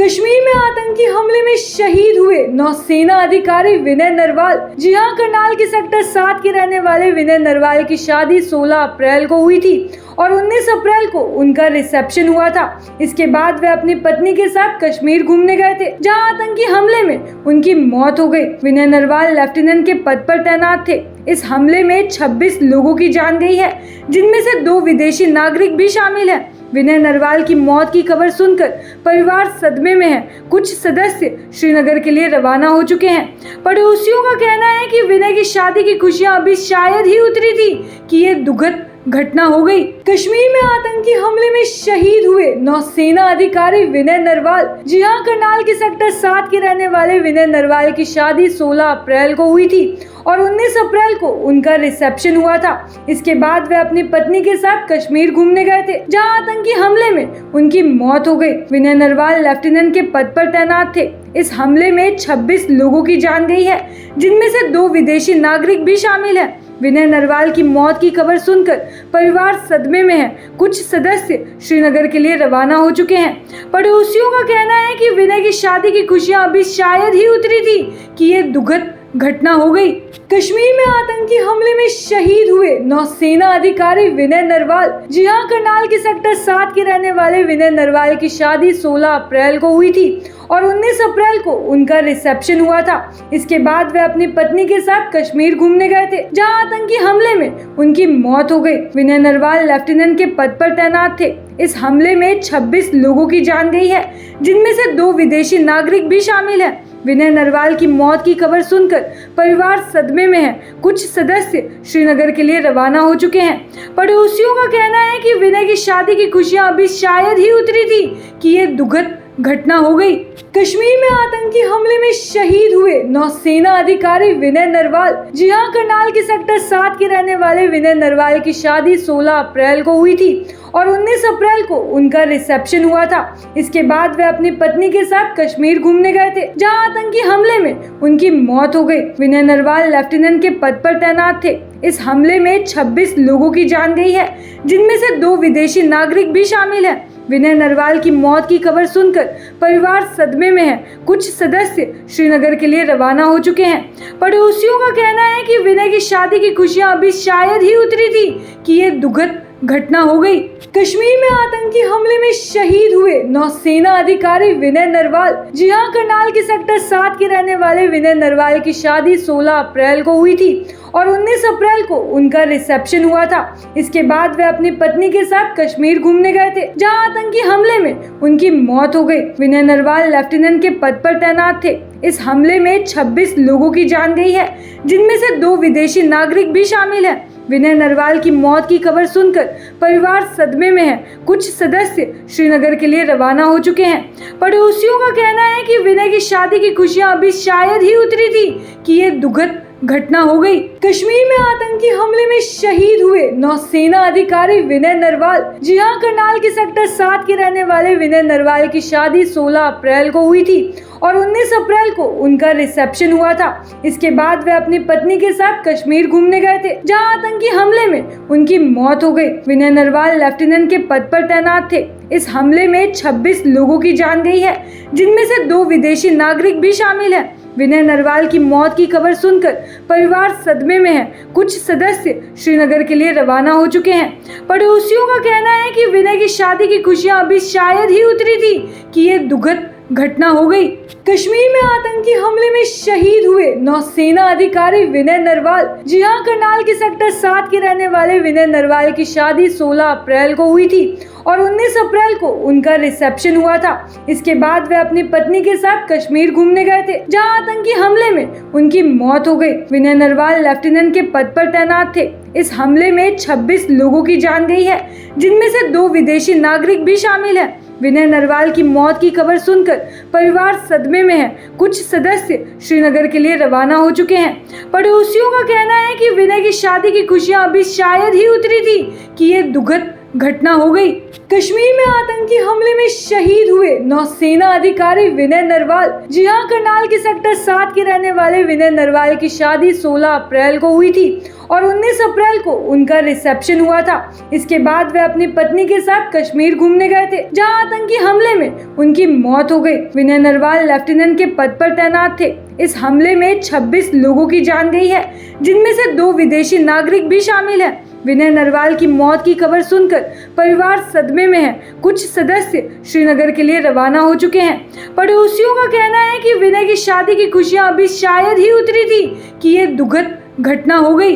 कश्मीर में आतंकी हमले में शहीद हुए नौसेना अधिकारी विनय नरवाल। जी हां, करनाल के सेक्टर 7 के रहने वाले विनय नरवाल की शादी 16 अप्रैल को हुई थी और 19 अप्रैल को उनका रिसेप्शन हुआ था। इसके बाद वे अपनी पत्नी के साथ कश्मीर घूमने गए थे, जहां आतंकी हमले में उनकी मौत हो गई। विनय नरवाल लेफ्टिनेंट के पद पर तैनात थे। इस हमले में 26 लोगों की जान गई है, जिनमें से 2 विदेशी नागरिक भी शामिल हैं। विनय नरवाल की मौत की खबर सुनकर परिवार सदमे में है। कुछ सदस्य श्रीनगर के लिए रवाना हो चुके हैं। पड़ोसियों का कहना है कि विनय की शादी की खुशियां अभी शायद ही उतरी थी कि ये दुखद घटना हो गई। कश्मीर में आतंकी हमले में शहीद हुए नौसेना अधिकारी विनय नरवाल। जी हां, करनाल के सेक्टर 7 के रहने वाले विनय नरवाल की शादी 16 अप्रैल को हुई थी और 19 अप्रैल को उनका रिसेप्शन हुआ था। इसके बाद वे अपनी पत्नी के साथ कश्मीर घूमने गए थे, जहां आतंकी हमले में उनकी मौत हो गई। विनय नरवाल लेफ्टिनेंट के पद पर तैनात थे। इस हमले में 26 लोगों की जान गई है, जिनमें से 2 विदेशी नागरिक भी शामिल हैं। विनय नरवाल की मौत की खबर सुनकर परिवार सदमे में है। कुछ सदस्य श्रीनगर के लिए रवाना हो चुके हैं। पड़ोसियों का कहना है कि विनय की शादी की खुशियां अभी शायद ही उतरी थी कि ये दुखद घटना हो गई। कश्मीर में आतंकी हमले में शहीद हुए नौसेना अधिकारी विनय नरवाल। जी हां, करनाल के सेक्टर 7 के रहने वाले विनय नरवाल की शादी 16 अप्रैल को हुई थी और 19 अप्रैल को उनका रिसेप्शन हुआ था। इसके बाद वे अपनी पत्नी के साथ कश्मीर घूमने गए थे, जहां आतंकी हमले में उनकी मौत हो गई। विनय नरवाल लेफ्टिनेंट के पद पर तैनात थे। इस हमले में 26 लोगों की जान गई है, जिनमें से 2 विदेशी नागरिक भी शामिल हैं। विनय नरवाल की मौत की खबर सुनकर परिवार सदमे में है। कुछ सदस्य श्रीनगर के लिए रवाना हो चुके हैं। पड़ोसियों का कहना है कि विनय की शादी की खुशियां अभी शायद ही उतरी थी कि ये दुखद घटना हो गई। कश्मीर में आतंकी हमले में शहीद हुए नौसेना अधिकारी विनय नरवाल। जी हां, करनाल के सेक्टर 7 के रहने वाले विनय नरवाल की शादी 16 अप्रैल को हुई थी और 19 अप्रैल को उनका रिसेप्शन हुआ था। इसके बाद वे अपनी पत्नी के साथ कश्मीर घूमने गए थे, जहां आतंकी हमले में उनकी मौत हो गई। विनय नरवाल लेफ्टिनेंट के पद पर तैनात थे। इस हमले में 26 लोगों की जान गई है, जिनमें से 2 विदेशी नागरिक भी शामिल हैं। विनय नरवाल की मौत की खबर सुनकर परिवार सदमे में है। कुछ सदस्य श्रीनगर के लिए रवाना हो चुके हैं। पड़ोसियों का कहना है कि विनय की शादी की खुशियां अभी शायद ही उतरी थी कि ये दुखद घटना हो गई। कश्मीर में आतंकी हमले में शहीद हुए नौसेना अधिकारी विनय नरवाल। जी हां, करनाल के सेक्टर 7 के रहने वाले विनय नरवाल की शादी 16 अप्रैल को हुई थी और 19 अप्रैल को उनका रिसेप्शन हुआ था। इसके बाद वे अपनी पत्नी के साथ कश्मीर घूमने गए थे, जहां आतंकी हमले में उनकी मौत हो गई। विनय नरवाल लेफ्टिनेंट के पद पर तैनात थे। इस हमले में 26 लोगों की जान गई है, जिनमें से 2 विदेशी नागरिक भी शामिल हैं। विनय नरवाल की मौत की खबर सुनकर परिवार सदमे में है। कुछ सदस्य श्रीनगर के लिए रवाना हो चुके हैं। पड़ोसियों का कहना है कि विनय की शादी की खुशियां अभी शायद ही उतरी थी कि ये दुखद घटना हो गई। कश्मीर में आतंकी हमले में शहीद हुए नौसेना अधिकारी विनय नरवाल। जी हां, करनाल के सेक्टर 7 के रहने वाले विनय नरवाल की शादी 16 अप्रैल को हुई थी और 19 अप्रैल को उनका रिसेप्शन हुआ था। इसके बाद वे अपनी पत्नी के साथ कश्मीर घूमने गए थे, जहां आतंकी हमले में उनकी मौत हो गई। विनय नरवाल लेफ्टिनेंट के पद पर तैनात थे। इस हमले में 26 लोगों की जान गई है, जिनमें से 2 विदेशी नागरिक भी शामिल हैं। विनय नरवाल की मौत की खबर सुनकर परिवार सदमे में है। कुछ सदस्य श्रीनगर के लिए रवाना हो चुके हैं। पड़ोसियों का कहना है कि विनय की शादी की खुशियां अभी शायद ही उतरी थी कि ये दुखद घटना हो गई। कश्मीर में आतंकी हमले में शहीद हुए नौसेना अधिकारी विनय नरवाल। जी हां, करनाल के सेक्टर 7 के रहने वाले विनय नरवाल की शादी 16 अप्रैल को हुई थी और 19 अप्रैल को उनका रिसेप्शन हुआ था। इसके बाद वे अपनी पत्नी के साथ कश्मीर घूमने गए थे, जहां आतंकी हमले में उनकी मौत हो गई। विनय नरवाल लेफ्टिनेंट के पद पर तैनात थे। इस हमले में 26 लोगों की जान गई है, जिनमें से 2 विदेशी नागरिक भी शामिल हैं। विनय नरवाल की मौत की खबर सुनकर परिवार सदमे में है। कुछ सदस्य श्रीनगर के लिए रवाना हो चुके हैं। पड़ोसियों का कहना है कि विनय की शादी की खुशियां अभी शायद ही उतरी थी कि ये दुखद घटना हो गई। कश्मीर में आतंकी हमले में शहीद हुए नौसेना अधिकारी विनय नरवाल। जी हां, करनाल के सेक्टर 7 के रहने वाले विनय नरवाल की शादी 16 अप्रैल को हुई थी और 19 अप्रैल को उनका रिसेप्शन हुआ था। इसके बाद वे अपनी पत्नी के साथ कश्मीर घूमने गए थे, जहां आतंकी हमले में उनकी मौत हो गई। विनय नरवाल लेफ्टिनेंट के पद पर तैनात थे। इस हमले में 26 लोगों की जान गई है, जिनमें से 2 विदेशी नागरिक भी शामिल हैं। विनय नरवाल की मौत की खबर सुनकर परिवार सदमे में है। कुछ सदस्य श्रीनगर के लिए रवाना हो चुके हैं। पड़ोसियों का कहना है कि विनय की शादी की खुशियां अभी शायद ही उतरी थी कि ये दुखद घटना हो गई।